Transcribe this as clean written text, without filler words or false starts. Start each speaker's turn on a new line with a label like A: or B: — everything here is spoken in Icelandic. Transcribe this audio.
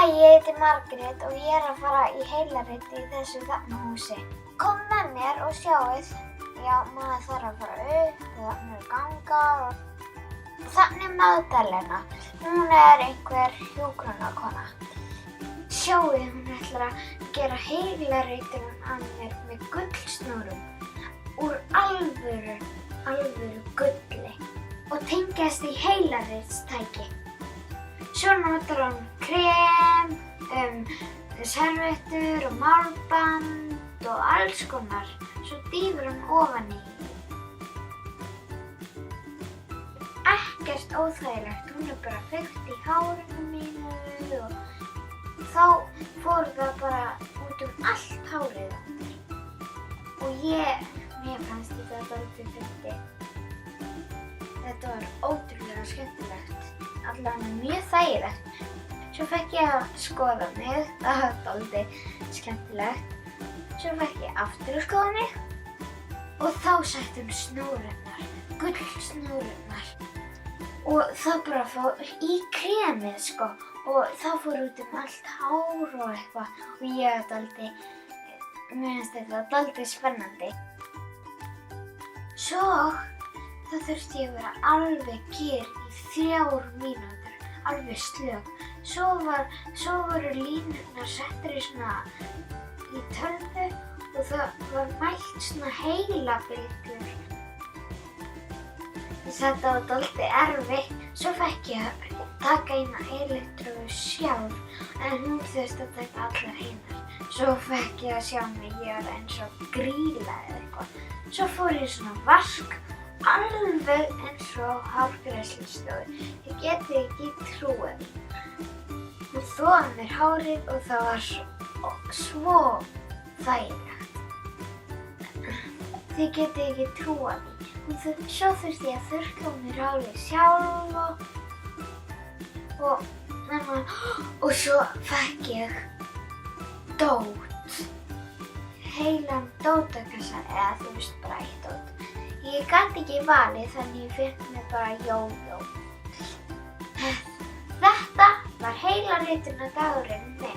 A: Ég heiti Margrét og ég að fara í heilaritt í þessu Þarna-húsi. Kom með mér og sjáið, já, maður þarf að fara upp og þarna eru gangar og þannig Magdalena. Hún einhver hjúkrunarkona. Sjáið, hún ætlar að gera heilarittinn að mér með gullsnúrum úr alvöru gulli og tengjast í heilarittstæki. Svo notar hún krem, servettur og málband og alls konar. Svo dýfur hún ofan í. Ekkert óþægilegt, hún bara fukt í hárinu mínu og þá fór það bara út allt hárið á mér. Og mér fannst þetta dálítið fyndið. Þetta var ótrúlega skemmtilegt. Allavega mjög þægilegt. Svo fekk ég að skoða mig, það var dálítið skemmtilegt. Svo fekk ég aftur að skoða mig og þá setti hún snúrurnar, gullsnúrurnar. Og það bara fór í kremið sko og það fór út allt hár og eitthvað og ég var mér finnst þetta dálítið spennandi. Svo þá þurfti ég að vera alveg kyrr í 3 mínútur, alveg slökk. Svo voru línurnar settar í tölvu og það var mælt svona heilabylgjur. Þetta var dálítið erfitt. Svo fekk ég að taka eina elektróðu sjálf en hún þurfti að taka allar hinar. Svo fekk ég að sjá mig, ég var eins og grýla eða eitthvað. Svo fór ég svona vask. Alveg eins og hárgreiðslustofu. Þið getið ekki trúað því. Hún þvoði mér hárið og það var svo þægilegt. Þið getið ekki trúað því. Svo þurfti ég að þurrka mér hárið sjálf og svo fekk ég dót. Heilan dótakassa eða þú veist bara eitt dót. Ég gat ekki valið þannig ég fékk mér bara jójó. Þetta var heilaritunardagurinn minn.